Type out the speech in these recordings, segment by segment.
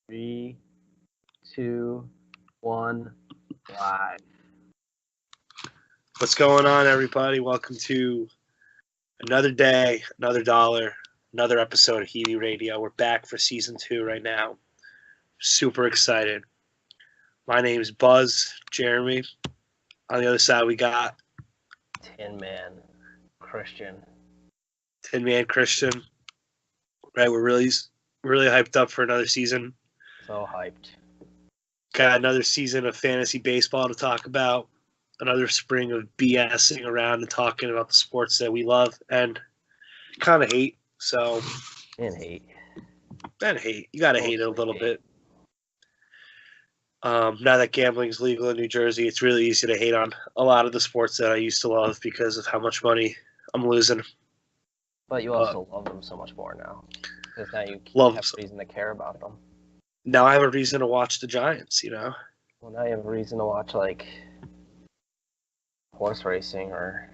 Three, two, one, live. What's going on, everybody? Welcome to another day, another dollar, another episode of Hebe Radio. We're back for season 2 right now. Super excited. My name is Buzz Jeremy. On the other side, we got Tinman, Christian. Tinman Christian. Right, we're really hyped up for another season. So hyped. Got another season of fantasy baseball to talk about. Another spring of BSing around and talking about the sports that we love and kind of hate. So, And hate. You gotta hate it a little bit. Now that gambling is legal in New Jersey, it's really easy to hate on a lot of the sports that I used to love because of how much money I'm losing. But you also love them so much more now. Because now you Love have a reason to care about them. Now I have a reason to watch the Giants, you know? Well, now you have a reason to watch, like, horse racing or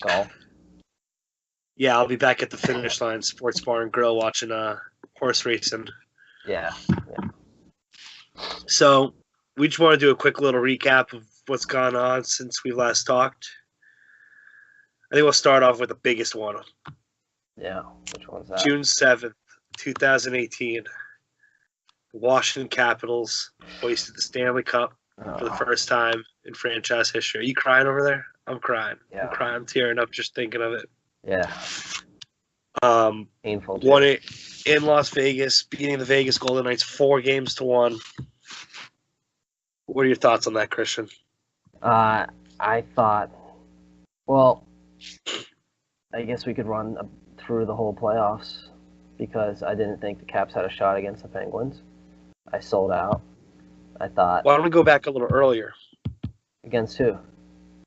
golf. Yeah, I'll be back at the finish line, Sports Bar and Grill, watching horse racing. Yeah. So we just want to do a quick little recap of what's gone on since we last talked. I think we'll start off with the biggest one. Yeah. Which one's that? June 7th, 2018. The Washington Capitals hoisted the Stanley Cup for the first time in franchise history. Are you crying over there? I'm crying. Yeah. I'm crying. I'm tearing up just thinking of it. Yeah. Painful. Won it in Las Vegas, beating the Vegas Golden Knights 4-1. What are your thoughts on that, Christian? I thought, well, I guess we could run through the whole playoffs because I didn't think the Caps had a shot against the Penguins. I sold out. I thought. Why don't we go back a little earlier? Against who?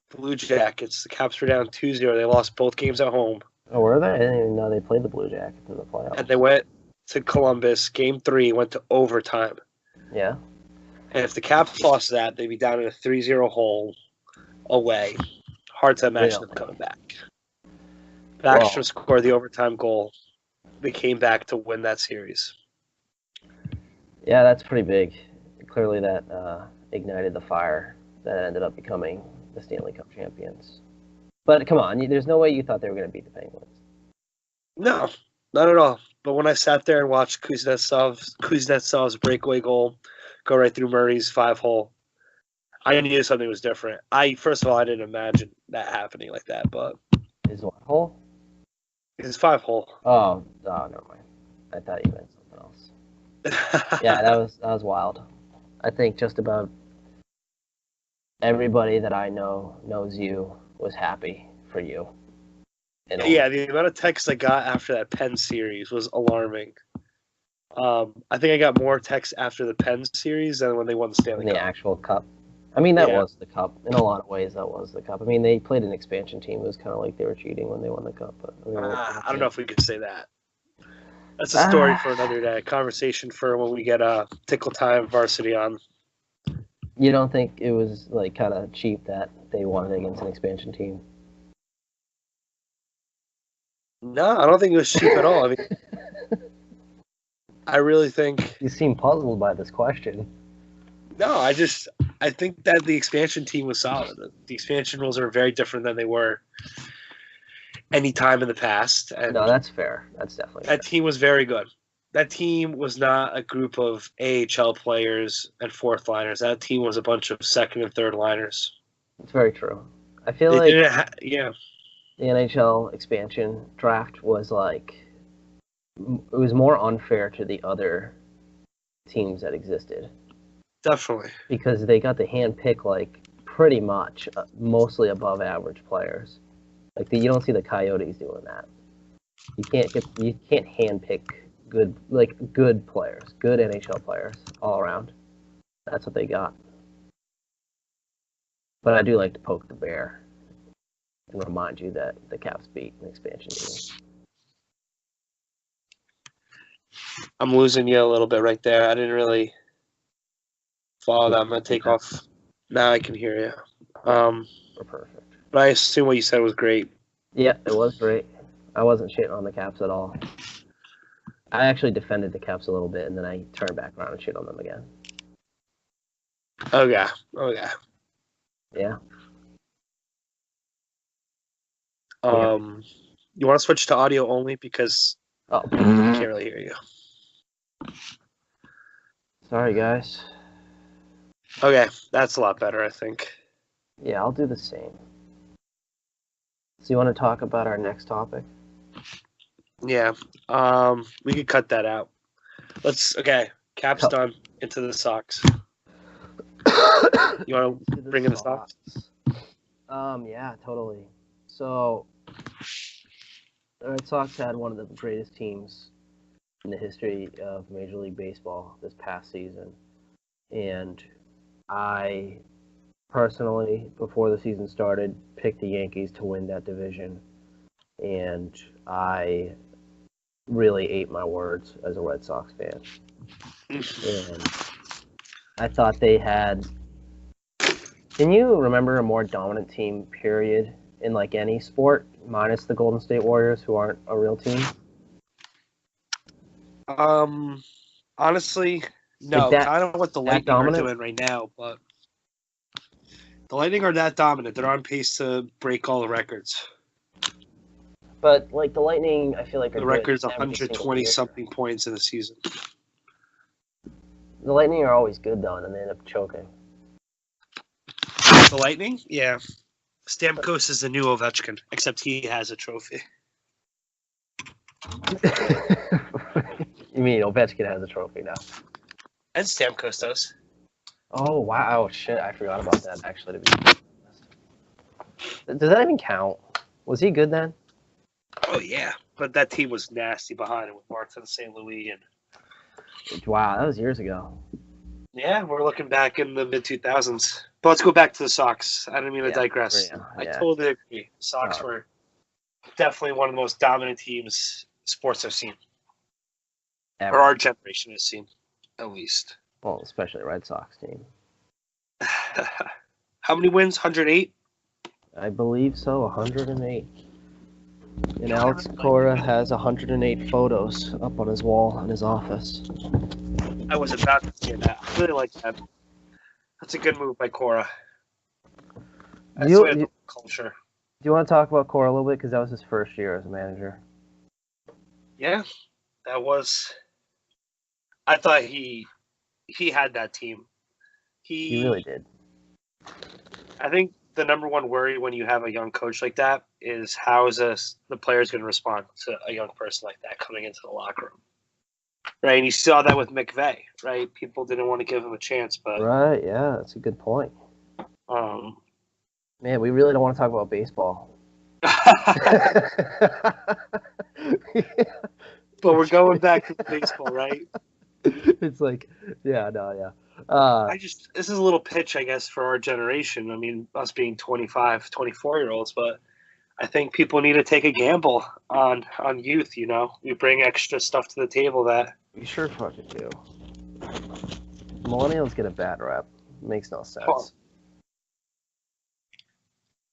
The Blue Jackets. The Caps were down 2-0. They lost both games at home. Oh, were they? I didn't even know they played the Blue Jackets in the playoffs. And they went to Columbus. Game 3 went to overtime. Yeah. And if the Caps lost that, they'd be down in a 3-0 hole away. Hard to imagine them coming back. Backstrom scored the overtime goal. They came back to win that series. Yeah, that's pretty big. Clearly that ignited the fire that ended up becoming the Stanley Cup champions. But come on, there's no way you thought they were going to beat the Penguins. No, not at all. But when I sat there and watched Kuznetsov's breakaway goal go right through Murray's 5-hole, I knew something was different. First of all, I didn't imagine that happening like that, but His what hole? His 5-hole. Oh, never mind. I thought you meant something else. Yeah, that was wild. I think just about everybody that I know knows you was happy for you. Yeah, the amount of texts I got after that Penn series was alarming. I think I got more texts after the Penn series than when they won the Stanley Cup. The actual Cup. I mean, that was the Cup. In a lot of ways, that was the Cup. I mean, they played an expansion team. It was kind of like they were cheating when they won the Cup. But I don't know if we could say that. That's a story for another day. Conversation for when we get Tickle Time Varsity on. You don't think it was like kind of cheap that they won it against an expansion team? No, I don't think it was cheap at all. I mean, I really think you seem puzzled by this question. No, I think that the expansion team was solid. The expansion rules are very different than they were any time in the past. And no, that's fair. That's definitely that team was very good. That team was not a group of AHL players and fourth liners. That team was a bunch of second and third liners. It's very true. I feel like the NHL expansion draft was like it was more unfair to the other teams that existed. Definitely. Because they got to handpick like pretty much mostly above average players. Like you don't see the Coyotes doing that. You can't handpick good players, good NHL players all around. That's what they got. But I do like to poke the bear and remind you that the Caps beat an expansion team. I'm losing you a little bit right there. I didn't really follow that. I'm going to take off. Now I can hear you. We're perfect. But I assume what you said was great. Yeah, it was great. I wasn't shitting on the Caps at all. I actually defended the Caps a little bit, and then I turned back around and shit on them again. Oh yeah. Oh yeah. Yeah. You want to switch to audio only because Oh, I can't really hear you. sorry, guys. Okay, that's a lot better, I think. Yeah, I'll do the same. So you want to talk about our next topic? Yeah. We could cut that out. Caps done. Into the Sox. You want to bring in the Sox? Yeah, totally. So, the Red Sox had one of the greatest teams in the history of Major League Baseball this past season. And I personally, before the season started, picked the Yankees to win that division. And I really ate my words as a Red Sox fan. And I thought they had... Can you remember a more dominant team, period, in like any sport, minus the Golden State Warriors, who aren't a real team? Honestly, no. Like I don't know what the Lightning are doing right now, but the Lightning are that dominant. They're on pace to break all the records. But like the Lightning, I feel like the record's 120-something points in the season. The Lightning are always good though, and then they end up choking. The Lightning, yeah. Stamkos is the new Ovechkin, except he has a trophy. You mean Ovechkin has a trophy now? And Stamkos does. Oh, wow. Oh, shit. I forgot about that, actually. To be honest. Does that even count? Was he good then? Oh, yeah. But that team was nasty behind it with Martin St. Louis. Wow, that was years ago. Yeah, we're looking back in the mid-2000s. But let's go back to the Sox. I didn't mean to digress. Yeah. I totally agree. Sox were definitely one of the most dominant teams sports have seen. Ever. Or our generation has seen, at least. Well, especially the Red Sox team. How many wins? 108? I believe so, 108. And Alex Cora has 108 photos up on his wall in his office. I was about to say that. I really like that. That's a good move by Cora. That's the culture. Do you want to talk about Cora a little bit? Because that was his first year as a manager. Yeah, that was... I thought he had that team. He really did. I think the number one worry when you have a young coach like that is how is the players going to respond to a young person like that coming into the locker room. Right, and you saw that with McVay, right? People didn't want to give him a chance, but... Right, yeah, that's a good point. Man, we really don't want to talk about baseball. But we're going back to baseball, right? It's like, yeah. This is a little pitch, I guess, for our generation. I mean, us being 25, 24-year-olds, but I think people need to take a gamble on youth, you know? We bring extra stuff to the table that... We sure fucking do. Millennials get a bad rep. Makes no sense.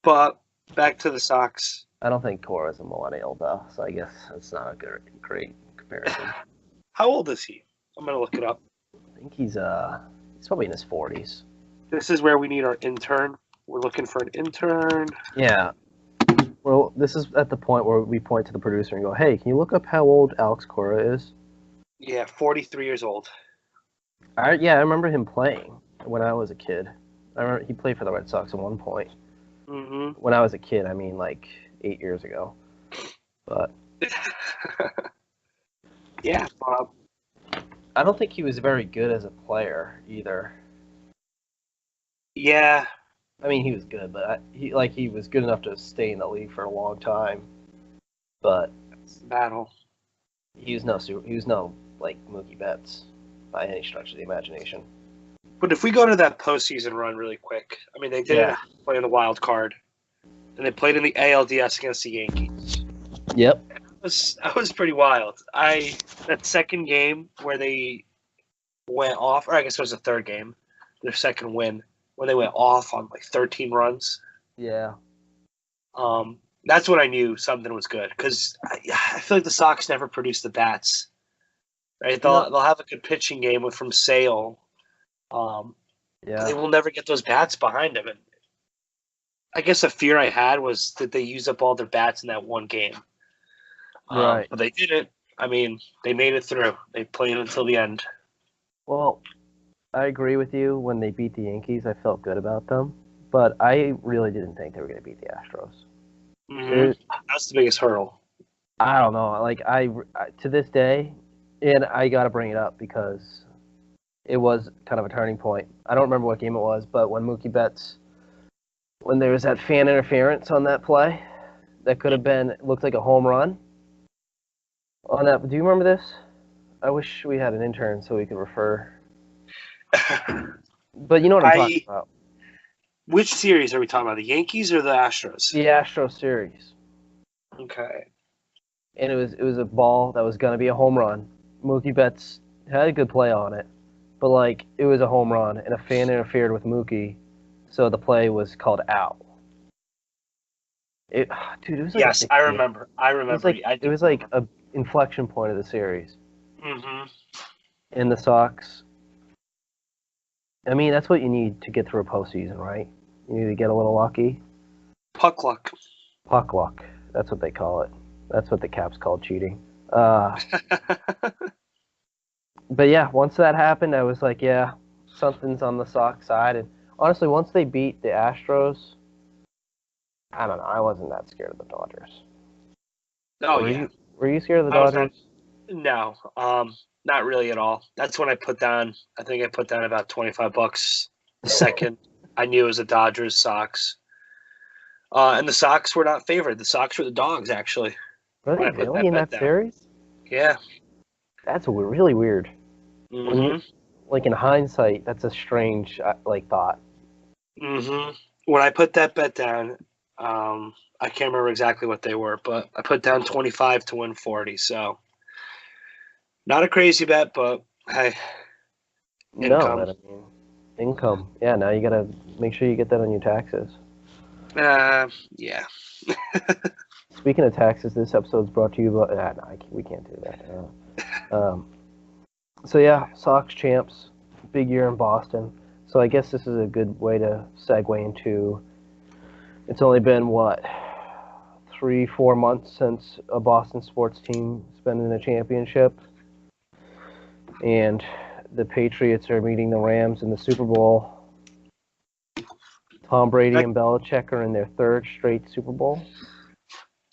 But back to the Sox. I don't think Cora's a millennial, though, so I guess that's not a great comparison. How old is he? I'm going to look it up. I think he's probably in his 40s. This is where we need our intern. We're looking for an intern. Yeah. Well, this is at the point where we point to the producer and go, hey, can you look up how old Alex Cora is? Yeah, 43 years old. I remember him playing when I was a kid. I remember he played for the Red Sox at one point. Mm-hmm. When I was a kid, I mean like 8 years ago. But yeah, Bob. I don't think he was very good as a player either. Yeah. I mean, he was good, but he was good enough to stay in the league for a long time. But it's the battle. He was no like Mookie Betts by any stretch of the imagination. But if we go to that postseason run really quick, I mean, they did play in the wild card, and they played in the ALDS against the Yankees. Yep. That was pretty wild. That second game where they went off, or I guess it was the third game, their second win, where they went off on like 13 runs. Yeah. That's when I knew something was good, because I feel like the Sox never produced the bats Right? They'll have a good pitching game from Sale. Yeah. They will never get those bats behind him. And I guess a fear I had was that they use up all their bats in that one game. Right. But they didn't. I mean, they made it through. They played until the end. Well, I agree with you. When they beat the Yankees, I felt good about them. But I really didn't think they were going to beat the Astros. Mm-hmm. That's the biggest hurdle. I don't know. Like, I to this day, and I got to bring it up because it was kind of a turning point. I don't remember what game it was, but when Mookie Betts, when there was that fan interference on that play, that could have been, looked like a home run. On that, do you remember this? I wish we had an intern so we could refer. But you know what I'm talking about. Which series are we talking about? The Yankees or the Astros? The Astros series. Okay. And it was a ball that was going to be a home run. Mookie Betts had a good play on it, but like it was a home run, and a fan interfered with Mookie, so the play was called out. Dude, it was like yes, I remember. I remember. It was like a inflection point of the series. Mm-hmm. And the Sox. I mean, that's what you need to get through a postseason, right? You need to get a little lucky. Puck luck. Puck luck. That's what they call it. That's what the Caps call cheating. But yeah, once that happened, I was like, yeah, something's on the Sox side. And honestly, once they beat the Astros, I don't know. I wasn't that scared of the Dodgers. Oh, yeah. Were you scared of the Dodgers? No, not really at all. That's when I put down, I think I put down about $25 the second I knew it was the Dodgers, Sox. And the Sox were not favored. The Sox were the dogs, actually. Were they really in that series? Yeah. That's really weird. Mm-hmm. Like in hindsight, that's a strange thought. Mm-hmm. When I put that bet down, I can't remember exactly what they were, but I put down 25 to win 40. So not a crazy bet, but hey, income. No, I mean, income. Yeah, now you got to make sure you get that on your taxes. Yeah. Speaking of taxes, this episode's brought to you by... we can't do that. So yeah, Sox champs, big year in Boston. So I guess this is a good way to segue into... It's only been, 3-4 months since a Boston sports team has been in a championship. And the Patriots are meeting the Rams in the Super Bowl. Tom Brady and Belichick are in their third straight Super Bowl.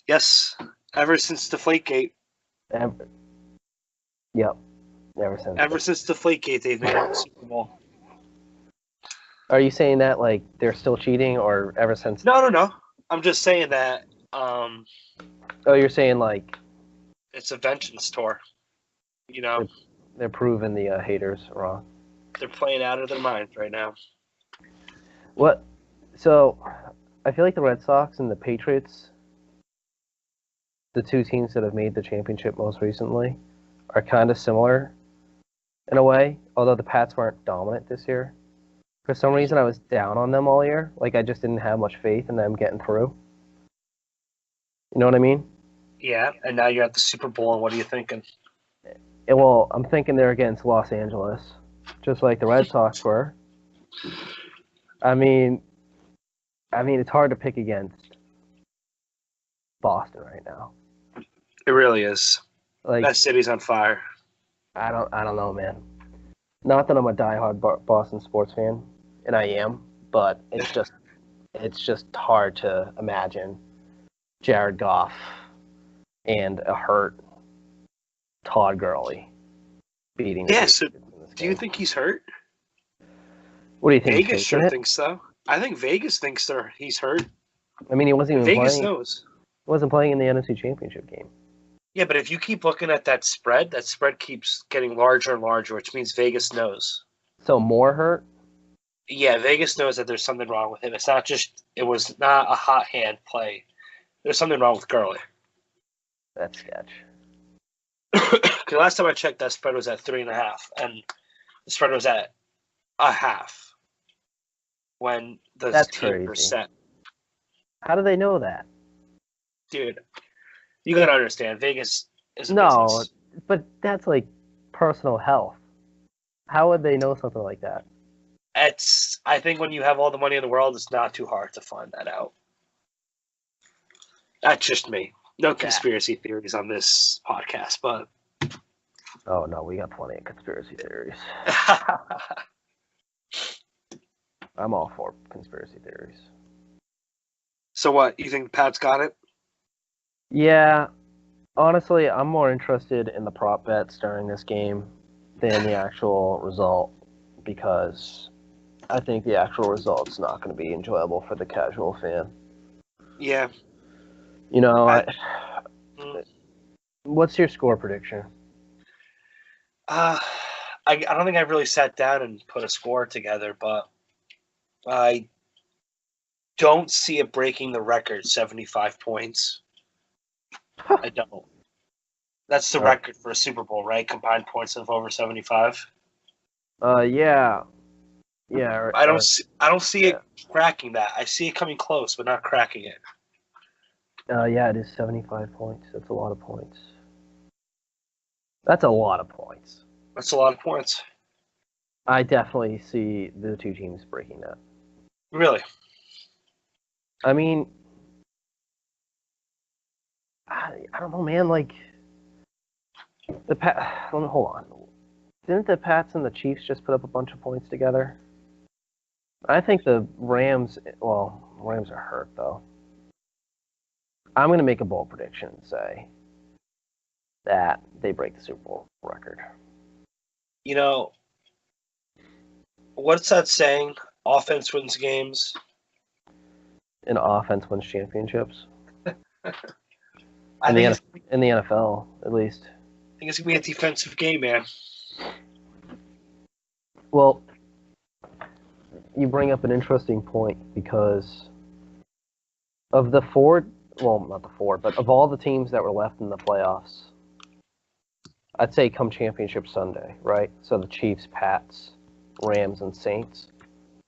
Yes, ever since Deflategate. Yep, ever since. Ever since Deflategate, they've made it the Super Bowl. Are you saying that like they're still cheating, or ever since? No. I'm just saying that. Oh, you're saying like it's a vengeance tour. You know, they're proving the haters wrong. They're playing out of their minds right now. What? So, I feel like the Red Sox and the Patriots, the two teams that have made the championship most recently, are kind of similar in a way, although the Pats weren't dominant this year. For some reason, I was down on them all year. Like, I just didn't have much faith in them getting through. You know what I mean? Yeah, and now you're at the Super Bowl, and what are you thinking? Well, I'm thinking they're against Los Angeles, just like the Red Sox were. I mean, it's hard to pick against Boston right now. It really is. Like, that city's on fire. I don't know, man. Not that I'm a diehard Boston sports fan, and I am, but it's just hard to imagine Jared Goff and a hurt Todd Gurley beating. Yeah. So, do you think he's hurt? What do you think? Vegas sure thinks so. I think Vegas thinks he's hurt. I mean, he wasn't even Vegas playing. knows. He wasn't playing in the NFC Championship game. Yeah, but if you keep looking at that spread keeps getting larger and larger, which means Vegas knows. So more hurt? Yeah, Vegas knows that there's something wrong with him. It was not a hot hand play. There's something wrong with Gurley. That's sketch. Because last time I checked, that spread was at 3.5, and the spread was at 0.5 when the team were set. How do they know that? Dude, you gotta understand, Vegas is a business. But that's like personal health. How would they know something like that? I think when you have all the money in the world, it's not too hard to find that out. That's just me. No conspiracy theories on this podcast, but... Oh, no, we got plenty of conspiracy theories. I'm all for conspiracy theories. So what? You think the Pats got it? Yeah. Honestly, I'm more interested in the prop bets during this game than the actual result because I think the actual result's not going to be enjoyable for the casual fan. Yeah. You know, what's your score prediction? I don't think I've really sat down and put a score together, but I don't see it breaking the record, 75 points. I don't. That's the record for a Super Bowl, right? Combined points of over 75. Yeah. I don't see it cracking that. I see it coming close, but not cracking it. Yeah, it is 75 points. That's a lot of points. That's a lot of points. That's a lot of points. I definitely see the two teams breaking that. Really? I mean, I don't know, man. Like, hold on. Didn't the Pats and the Chiefs just put up a bunch of points together? I think the Rams, Rams are hurt, though. I'm going to make a bold prediction and say that they break the Super Bowl record. You know, what's that saying? Offense wins games. And offense wins championships. In the NFL, at least. I think it's going to be a defensive game, man. Well, you bring up an interesting point because of the of all the teams that were left in the playoffs, I'd say come championship Sunday, right? So the Chiefs, Pats, Rams, and Saints.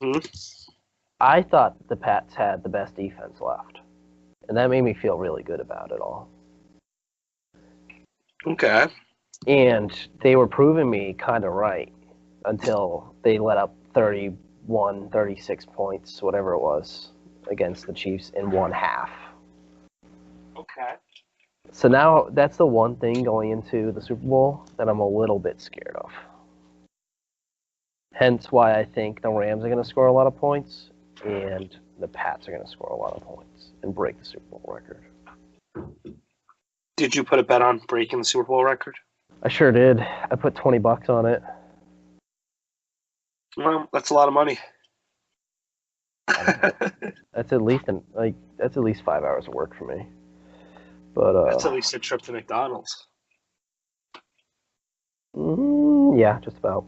Mm-hmm. I thought the Pats had the best defense left, and that made me feel really good about it all. Okay. And they were proving me kind of right until they let up 31, 36 points, whatever it was, against the Chiefs in one half. Okay. So now that's the one thing going into the Super Bowl that I'm a little bit scared of. Hence why I think the Rams are going to score a lot of points and the Pats are going to score a lot of points and break the Super Bowl record. Did you put a bet on breaking the Super Bowl record? I sure did. I put $20 on it. Well, that's a lot of money. That's at least 5 hours of work for me. But that's at least a trip to McDonald's. Yeah, just about.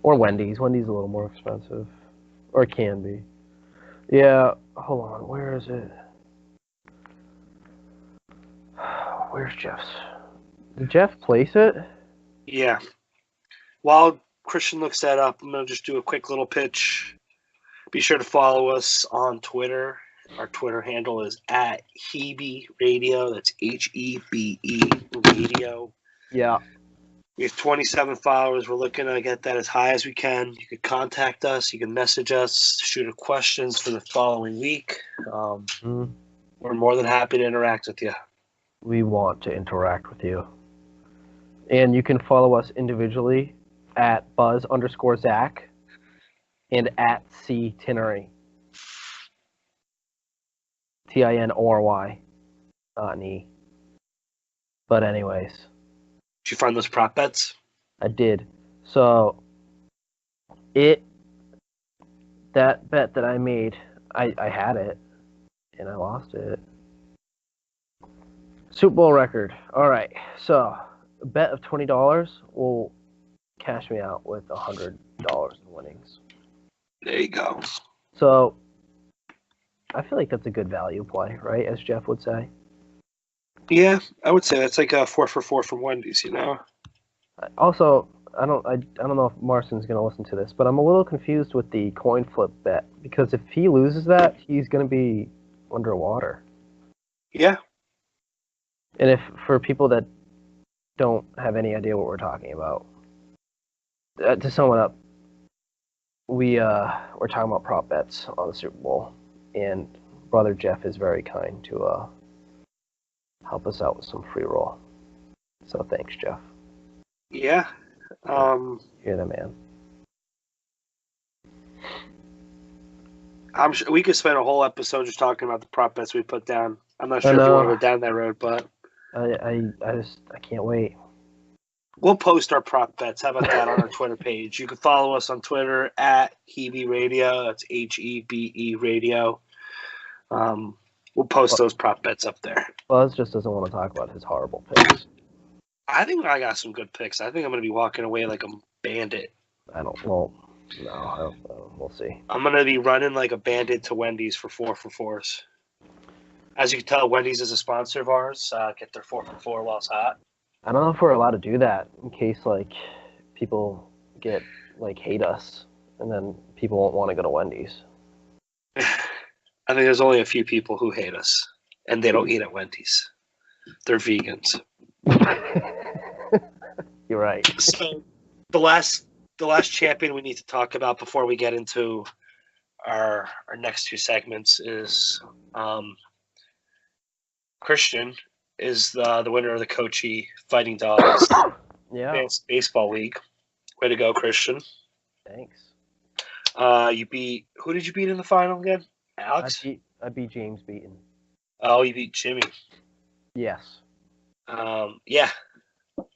Or Wendy's. Wendy's a little more expensive. Or it can be. Yeah, hold on. Where is it? Where's Jeff's? Did Jeff place it? Yeah. While Christian looks that up, I'm going to just do a quick little pitch. Be sure to follow us on Twitter. Our Twitter handle is at Hebe Radio. That's Hebe Radio. Yeah. We have 27 followers. We're looking to get that as high as we can. You can contact us. You can message us, shoot questions for the following week. We're more than happy to interact with you. We want to interact with you. And you can follow us individually at Buzz_Zach and at C Tinnery. Tinory. Not an E. But anyways. Did you find those prop bets? I did. So that bet that I made, I had it and I lost it. Super Bowl record. All right. So a bet of $20 will cash me out with $100 in winnings. There you go. So I feel like that's a good value play, right? As Jeff would say. Yeah, I would say that's like a 4 for 4 from Wendy's, you know. Also, I don't know if Marston's going to listen to this, but I'm a little confused with the coin flip bet because if he loses that, he's going to be underwater. Yeah. And if for people that don't have any idea what we're talking about, to sum it up, we're talking about prop bets on the Super Bowl, and brother Jeff is very kind to help us out with some free roll. So thanks, Jeff. Yeah. You're the man. I'm sure we could spend a whole episode just talking about the prop bets we put down. I'm not sure if you want to go down that road, but I can't wait. We'll post our prop bets. How about that on our Twitter page? You can follow us on Twitter at Hebe Radio. That's HEBE Radio. We'll post those prop bets up there. Buzz just doesn't want to talk about his horrible picks. I think I got some good picks. I think I'm going to be walking away like a bandit. No, we'll see. I'm going to be running like a bandit to Wendy's for 4 for 4s. As you can tell, Wendy's is a sponsor of ours. Get their 4 for 4 while it's hot. I don't know if we're allowed to do that in case like people hate us, and then people won't want to go to Wendy's. I think there's only a few people who hate us, and they don't eat at Wendy's. They're vegans. You're right. So the last champion we need to talk about before we get into our next 2 segments is Christian is the winner of the Kochi Fighting Dogs Advanced Baseball League. Way to go, Christian. Thanks. Who did you beat in the final again? Alex? I beat James Beaton. Oh, you beat Jimmy. Yes. Yeah.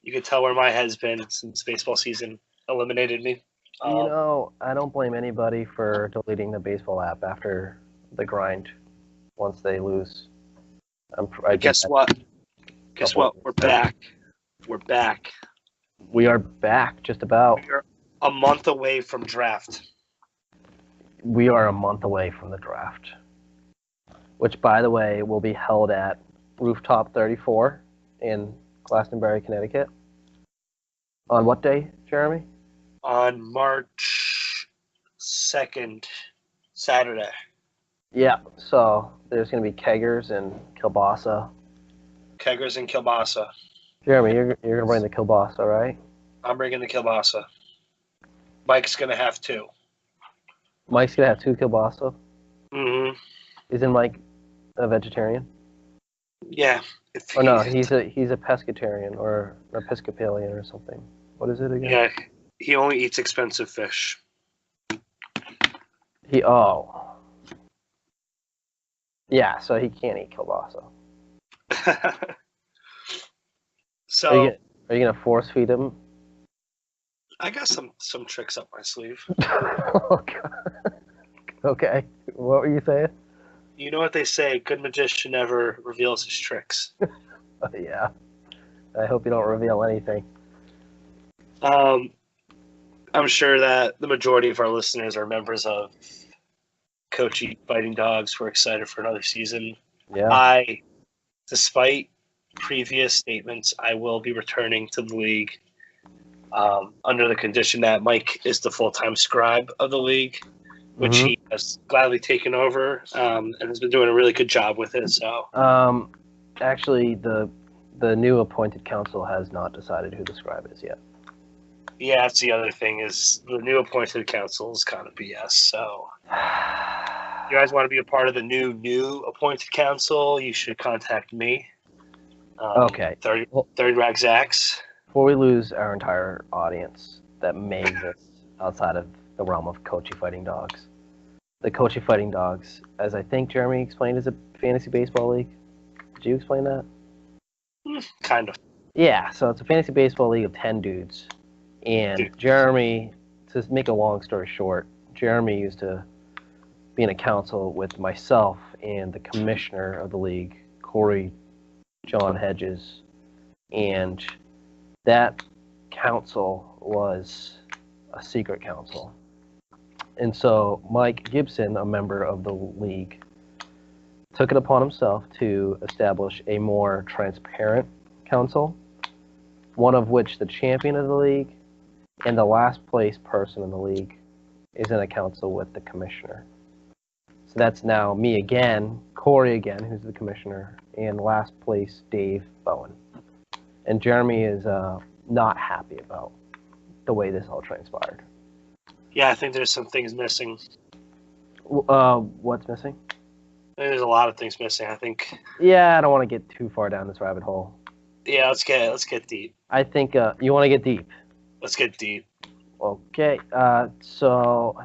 You can tell where my head's been since baseball season eliminated me. I don't blame anybody for deleting the baseball app after the grind once they lose. Guess what? We're back. We're back. We are back, just about. We're a month away from draft. We are a month away from the draft, which, by the way, will be held at Rooftop 34 in Glastonbury, Connecticut. On what day, Jeremy? On March 2nd, Saturday. Yeah, so there's going to be keggers and kielbasa. Keggers and kielbasa. Jeremy, you're going to bring the kielbasa, right? I'm bringing the kielbasa. Mike's going to have 2. Mike's going to have 2 kielbasa? Mm-hmm. Isn't Mike a vegetarian? Yeah. Or no, he's a pescatarian or Episcopalian or something. What is it again? Yeah, he only eats expensive fish. Yeah, so he can't eat kielbasa. So are you gonna force feed him? I got some tricks up my sleeve. Oh, God. Okay, what were you saying? You know what they say, a good magician never reveals his tricks. Yeah. I hope you don't reveal anything. I'm sure that the majority of our listeners are members of Kochi Fighting Dogs. We're excited for another season. Yeah. Despite previous statements, I will be returning to the league under the condition that Mike is the full-time scribe of the league, which he has gladly taken over and has been doing a really good job with it. So, actually, the new appointed council has not decided who the scribe is yet. Yeah, that's the other thing is the new appointed council is kind of BS. So, if you guys want to be a part of the new appointed council, you should contact me. Okay. 30 Rag Zacks. Before we lose our entire audience that may exist outside of the realm of Kochi Fighting Dogs, the Kochi Fighting Dogs, as I think Jeremy explained, is a fantasy baseball league. Did you explain that? Kind of. Yeah, so it's a fantasy baseball league of 10 dudes. And Jeremy, to make a long story short, Jeremy used to be in a council with myself and the commissioner of the league, Corey John Hedges. And that council was a secret council. And so Mike Gibson, a member of the league, took it upon himself to establish a more transparent council, one of which the champion of the league and the last place person in the league is in a council with the commissioner. So that's now me again, Corey again, who's the commissioner, and last place Dave Bowen. And Jeremy is not happy about the way this all transpired. Yeah, I think there's some things missing. What's missing? There's a lot of things missing, I think. Yeah, I don't want to get too far down this rabbit hole. Yeah, let's get deep. I think you want to get deep. Let's get deep. Okay. So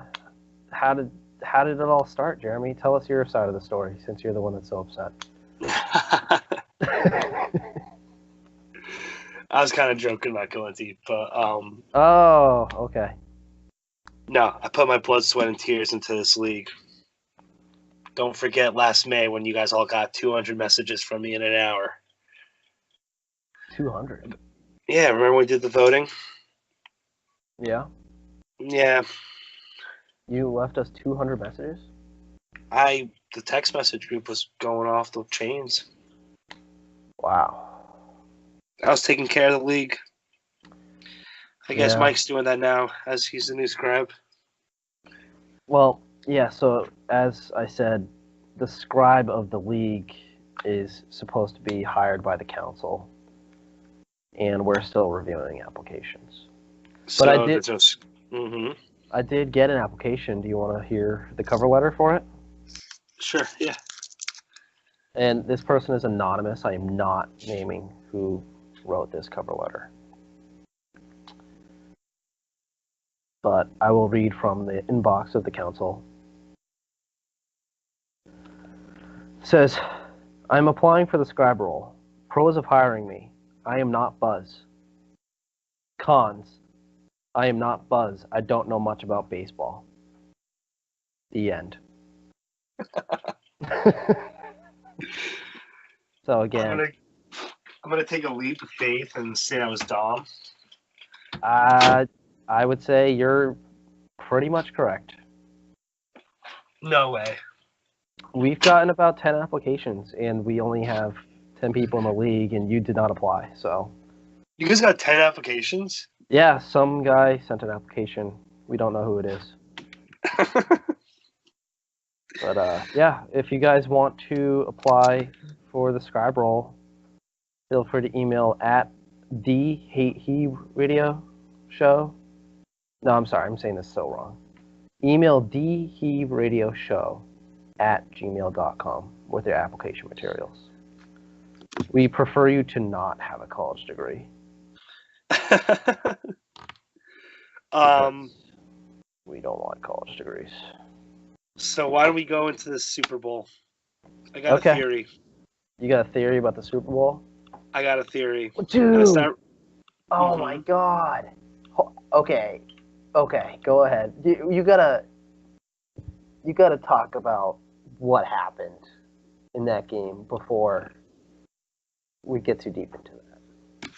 how did it all start, Jeremy? Tell us your side of the story, since you're the one that's so upset. I was kind of joking about going deep, but Oh, okay. no, I put my blood, sweat, and tears into this league. Don't forget last May when you guys all got 200 messages from me in an hour. 200. Yeah, remember when we did the voting? Yeah. Yeah. You left us 200 messages? The text message group was going off the chains. Wow. I was taking care of the league. I guess Yeah. Mike's doing that now, as he's the new scribe. Well, yeah, so as I said, the scribe of the league is supposed to be hired by the council, and we're still reviewing applications. So I did- just, mm-hmm. I did get an application. Do you want to hear the cover letter for it? Sure, yeah. And this person is anonymous. I am not naming who wrote this cover letter. But I will read from the inbox of the council. It says, I'm applying for the scribe role. Pros of hiring me. I am not Buzz. Cons. I am not Buzz. I don't know much about baseball. The end. So again, I'm gonna take a leap of faith and say I was Dom. I would say you're pretty much correct. No way. We've gotten about 10 applications, and we only have 10 people in the league, and you did not apply. So, You guys got 10 applications? yeah, some guy sent an application. We don't know who it is. But, yeah, if you guys want to apply for the scribe role, feel free to email at radio show. No, I'm sorry, I'm saying this so wrong. Email dheavradioshow@gmail.com with your application materials. We prefer you to not have a college degree. We don't want college degrees. So why don't we go into the Super Bowl? I got Okay. a theory. You got a theory about the Super Bowl? I got a theory. Dude! Oh Mhm. my god. Okay, go ahead. You gotta talk about what happened in that game before we get too deep into that.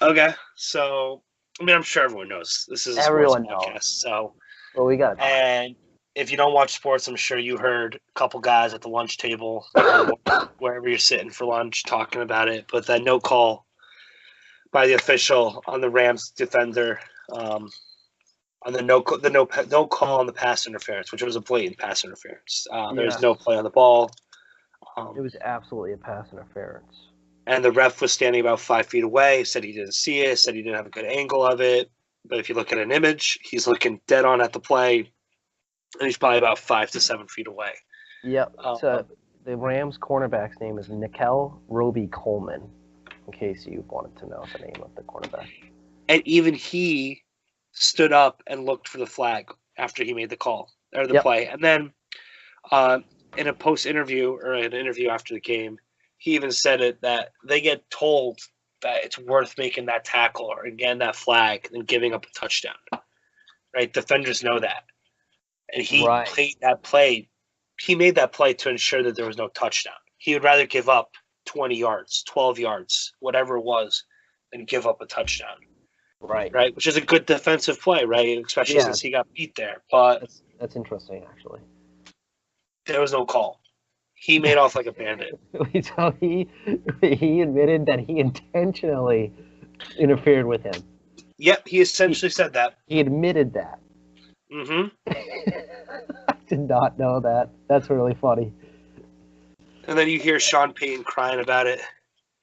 Okay, so I mean, I'm sure everyone knows this is a Everyone sports podcast. knows. So, Well, we gotta talk. and if you don't watch sports, I'm sure you heard a couple guys at the lunch table, wherever you're sitting for lunch, talking about it. But that no call by the official on the Rams defender, on the no call on the pass interference, which was a blatant pass interference. There was no play on the ball. It was absolutely a pass interference. And the ref was standing about 5 feet away, said he didn't see it, said he didn't have a good angle of it. But if you look at an image, he's looking dead on at the play, and he's probably about 5 to 7 feet away. Yep. So the Rams cornerback's name is Nickel Roby Coleman, in case you wanted to know the name of the cornerback. And even he stood up and looked for the flag after he made the call, or the play. And then in a post-interview, or an interview after the game, he even said it that they get told that it's worth making that tackle or again that flag than giving up a touchdown. Right? Defenders know that. And he played that play. He made that play to ensure that there was no touchdown. He would rather give up 20 yards, 12 yards, whatever it was, than give up a touchdown. Right. Right? Which is a good defensive play, right? Especially since he got beat there. But that's interesting, actually. There was no call. He made off like a bandit. So he admitted that he intentionally interfered with him. Yep, he essentially said that. He admitted that. Mm-hmm. I did not know that. That's really funny. And then you hear Sean Payton crying about it.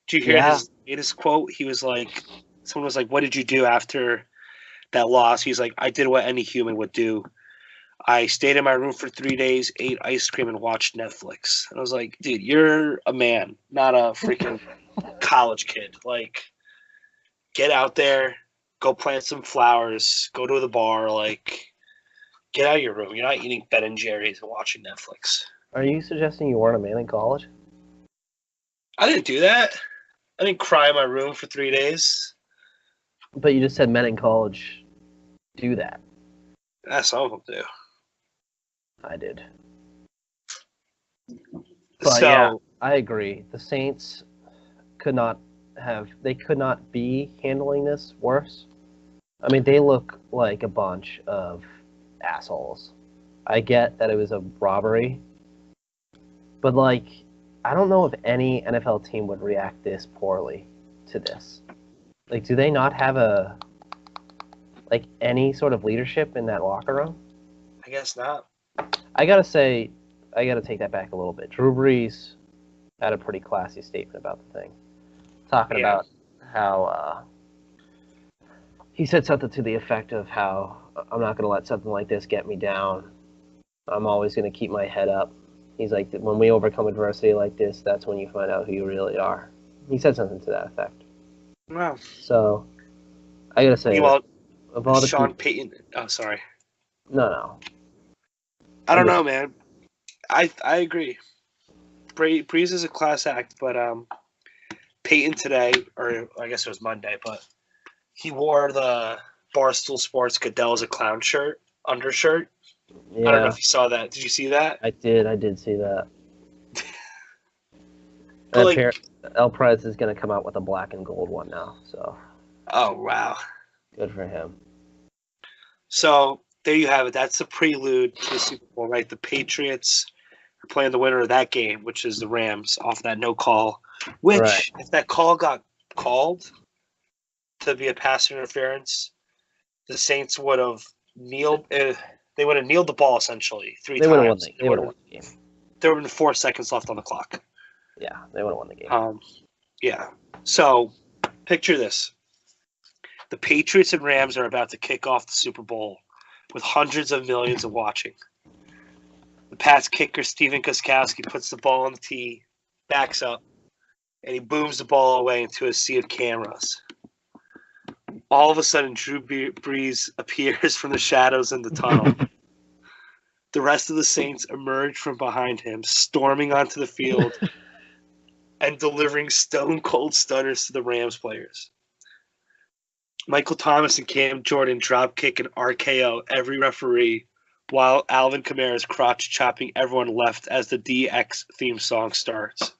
Did you hear his latest quote? He was like, someone was like, "What did you do after that loss?" He's like, "I did what any human would do. I stayed in my room for 3 days, ate ice cream, and watched Netflix." And I was like, "Dude, you're a man, not a freaking college kid. Like, get out there, go plant some flowers, go to the bar. Like, get out of your room. You're not eating Ben and Jerry's and watching Netflix." Are you suggesting you weren't a man in college? I didn't do that. I didn't cry in my room for 3 days. But you just said men in college do that. Some of them do. I did. But So, yeah, I agree. The Saints could not be handling this worse. I mean, they look like a bunch of assholes. I get that it was a robbery, but like, I don't know if any NFL team would react this poorly to this. Like, do they not have any sort of leadership in that locker room? I guess not. I gotta take that back a little bit. Drew Brees had a pretty classy statement about the thing, talking about how he said something to the effect of how I'm not gonna let something like this get me down. I'm always gonna keep my head up. He's like, when we overcome adversity like this, that's when you find out who you really are. He said something to that effect. Wow. So, I gotta say, Meanwhile, of all the Sean Payton. Oh, sorry. No. I don't know, man. I agree. Breeze is a class act, but Peyton today, or I guess it was Monday, but he wore the Barstool Sports Goodell's a Clown undershirt. Yeah. I don't know if you saw that. Did you see that? I did see that. But El Prez is going to come out with a black and gold one now, so. Oh, wow. Good for him. So, there you have it. That's the prelude to the Super Bowl, right? The Patriots are playing the winner of that game, which is the Rams, off that no call. Which, right, if that call got called to be a pass interference, the Saints would have kneeled. They would have kneeled the ball essentially 3 times. They would have won the game. There would have been 4 seconds left on the clock. Yeah, they would have won the game. Yeah. So, picture this. The Patriots and Rams are about to kick off the Super Bowl with hundreds of millions of watching. The Pats kicker, Steven Gostkowski, puts the ball on the tee, backs up, and he booms the ball away into a sea of cameras. All of a sudden, Drew Brees appears from the shadows in the tunnel. The rest of the Saints emerge from behind him, storming onto the field and delivering stone-cold stunners to the Rams players. Michael Thomas and Cam Jordan drop kick and RKO every referee, while Alvin Kamara is crotch chopping everyone left as the DX theme song starts.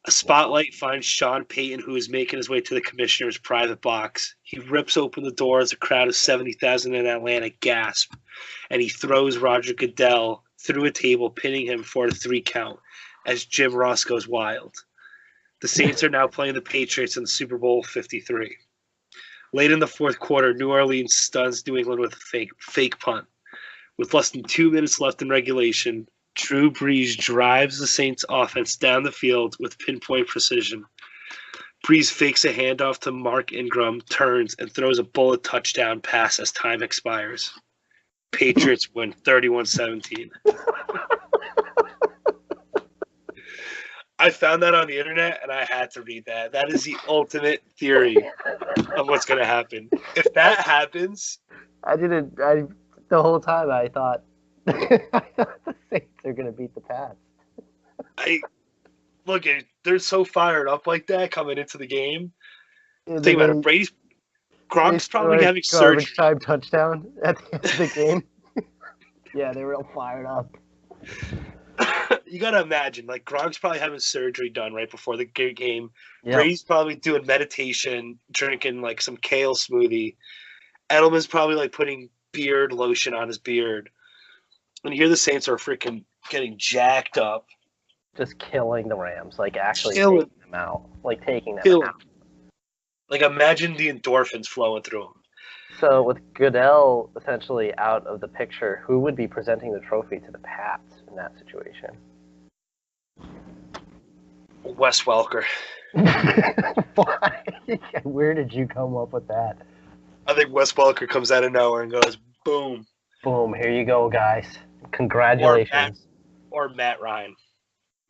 A spotlight finds Sean Payton, who is making his way to the commissioner's private box. He rips open the door as a crowd of 70,000 in Atlanta gasp, and he throws Roger Goodell through a table, pinning him for a 3 count as Jim Ross goes wild. The Saints are now playing the Patriots in the Super Bowl 53. Late in the fourth quarter, New Orleans stuns New England with a fake punt. With less than 2 minutes left in regulation, Drew Brees drives the Saints offense down the field with pinpoint precision. Brees fakes a handoff to Mark Ingram, turns, and throws a bullet touchdown pass as time expires. Patriots win 31-17. I found that on the internet, and I had to read that. That is the ultimate theory of what's going to happen. If that happens... the whole time I thought the Saints are going to beat the Pats. Look, they're so fired up like that coming into the game. Think about it. Gronk's probably having surgery. Garbage time touchdown at the end of the game. Yeah, they're real fired up. You got to imagine, like, Gronk's probably having surgery done right before the game. Yep. Brady's probably doing meditation, drinking, like, some kale smoothie. Edelman's probably, like, putting beard lotion on his beard. And here the Saints are freaking getting jacked up. Just killing the Rams, like, actually taking them out. Like, taking them out. Like, imagine the endorphins flowing through them. So, with Goodell essentially out of the picture, who would be presenting the trophy to the Pats in that situation? Wes Welker. Why? Where did you come up with that? I think Wes Welker comes out of nowhere and goes, boom. Boom, here you go, guys. Or Congratulations. Matt Ryan.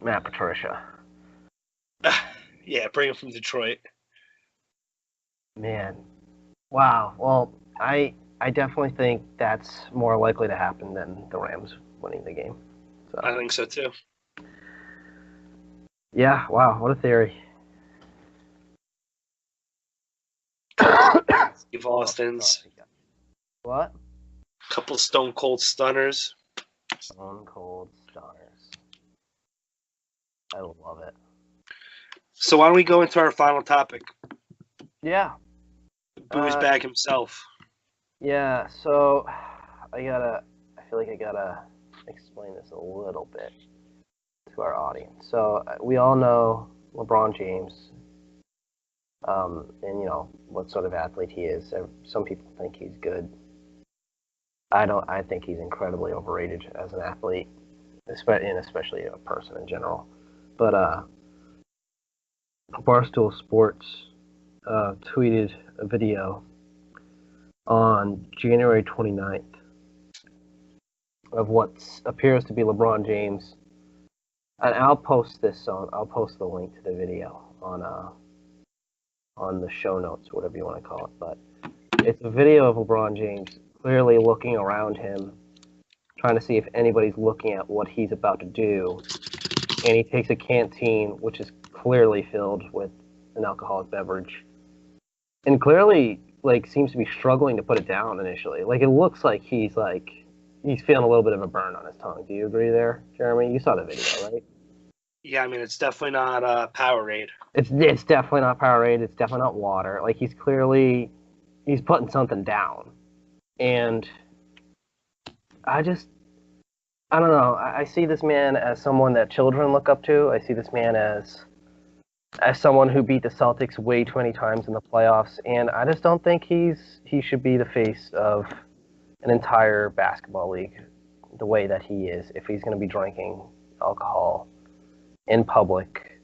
Matt Patricia. Yeah, bring him from Detroit. Man. Wow. Well, I definitely think that's more likely to happen than the Rams winning the game. So. I think so, too. Yeah, wow, what a theory. Steve Austin's. What? Couple Stone Cold Stunners. Stone Cold Stunners. I love it. So why don't we go into our final topic? Yeah. Boo's bag himself. Yeah, so I feel like I gotta explain this a little bit to our audience. So we all know LeBron James, and you know what sort of athlete he is. Some people think he's good. I don't. I think he's incredibly overrated as an athlete, especially a person in general. But Barstool Sports tweeted a video on January 29th of what appears to be LeBron James. And I'll post the link to the video on the show notes, whatever you want to call it. But it's a video of LeBron James clearly looking around him, trying to see if anybody's looking at what he's about to do. And he takes a canteen, which is clearly filled with an alcoholic beverage, and clearly seems to be struggling to put it down initially. Like, it looks like he's feeling a little bit of a burn on his tongue. Do you agree there, Jeremy? You saw the video, right? Yeah, I mean, it's definitely not Powerade. It's definitely not Powerade. It's definitely not water. Like, he's putting something down. And I don't know. I see this man as someone that children look up to. I see this man as someone who beat the Celtics way too many times in the playoffs. And I just don't think he should be the face of an entire basketball league the way that he is if he's going to be drinking alcohol in public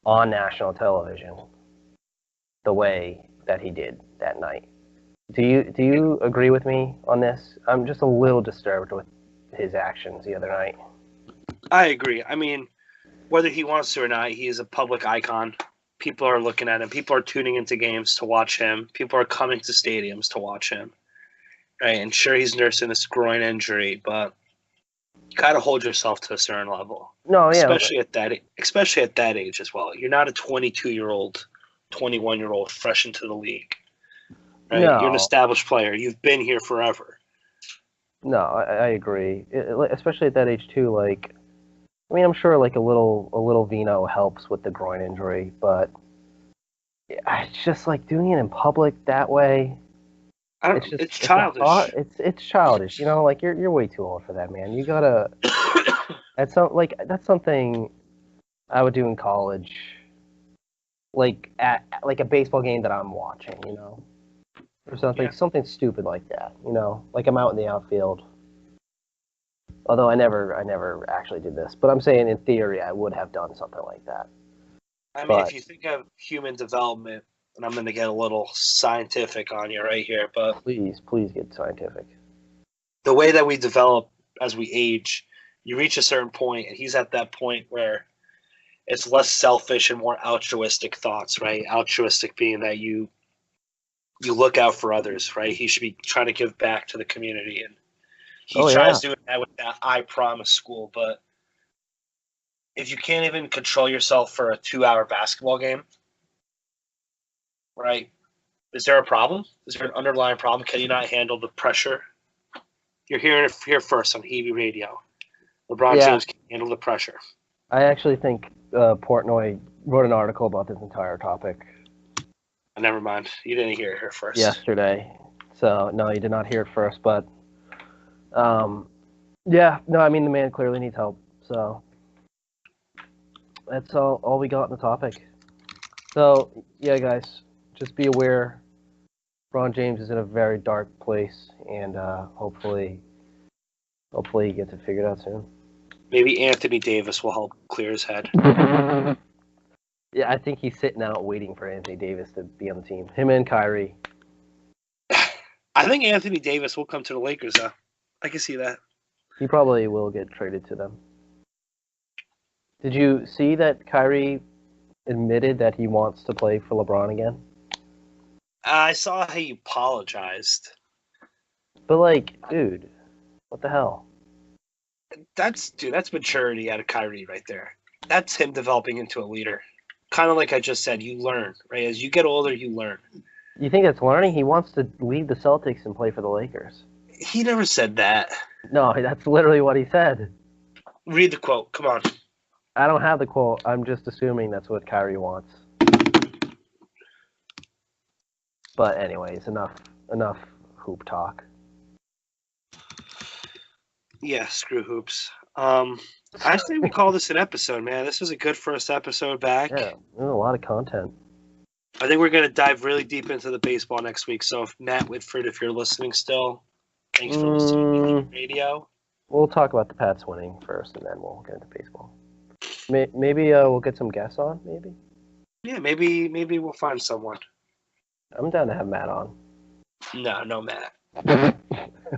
on national television the way that he did that night. Do you agree with me on this? I'm just a little disturbed with his actions the other night. I agree. I mean, whether he wants to or not, he is a public icon. People are looking at him. People are tuning into games to watch him. People are coming to stadiums to watch him. Right? And sure, he's nursing this groin injury, but you got to hold yourself to a certain level. No, yeah. Especially at that age as well. You're not a 22-year-old, 21-year-old fresh into the league. Right? No. You're an established player. You've been here forever. No, I agree. Especially at that age too. Like, I mean, I'm sure a little vino helps with the groin injury, but it's just like doing it in public that way. It's childish. It's childish. You know, like you're way too old for that, man. You gotta. That's something I would do in college, like at a baseball game that I'm watching. You know. Or something stupid like that, you know, like I'm out in the outfield. Although I never actually did this, but I'm saying in theory I would have done something like that. I mean, if you think of human development, and I'm going to get a little scientific on you right here, but please get scientific. The way that we develop as we age, you reach a certain point, and he's at that point where it's less selfish and more altruistic thoughts, right? Altruistic being that you look out for others, right? He should be trying to give back to the community, and he tries doing that with that I Promise school. But if you can't even control yourself for a 2-hour basketball game, right? Is there a problem? Is there an underlying problem? Can you not handle the pressure? You're hearing it here first on Hebe Radio. LeBron James can handle the pressure. I actually think Portnoy wrote an article about this entire topic. Never mind. You didn't hear it here first. Yesterday. So, no, you did not hear it first. But, yeah, no, I mean, the man clearly needs help. So, that's all we got in the topic. So, yeah, guys, just be aware LeBron James is in a very dark place. And hopefully he gets it figured out soon. Maybe Anthony Davis will help clear his head. Yeah, I think he's sitting out waiting for Anthony Davis to be on the team. Him and Kyrie. I think Anthony Davis will come to the Lakers, though. I can see that. He probably will get traded to them. Did you see that Kyrie admitted that he wants to play for LeBron again? I saw how he apologized. But, like, dude, what the hell? That's maturity out of Kyrie right there. That's him developing into a leader. Kind of like I just said, you learn, right? As you get older, you learn. You think that's learning? He wants to leave the Celtics and play for the Lakers. He never said that. No, that's literally what he said. Read the quote. Come on. I don't have the quote. I'm just assuming that's what Kyrie wants. But anyways, enough hoop talk. Yeah, screw hoops. I say we call this an episode, man. This was a good first episode back. Yeah, there's a lot of content. I think we're going to dive really deep into the baseball next week. So, if Matt Whitford, if you're listening still, thanks for listening to the radio. We'll talk about the Pats winning first, and then we'll get into baseball. Maybe we'll get some guests on, maybe? Yeah, maybe we'll find someone. I'm down to have Matt on. No Matt.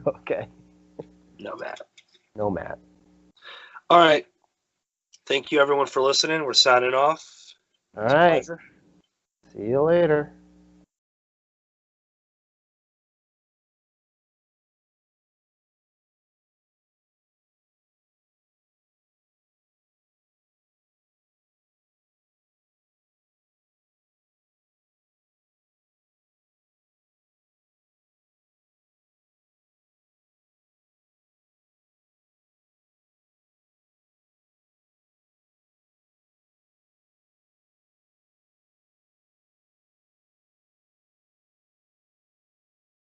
Okay. No Matt. No Matt. All right. Thank you, everyone, for listening. We're signing off. All right. See you later.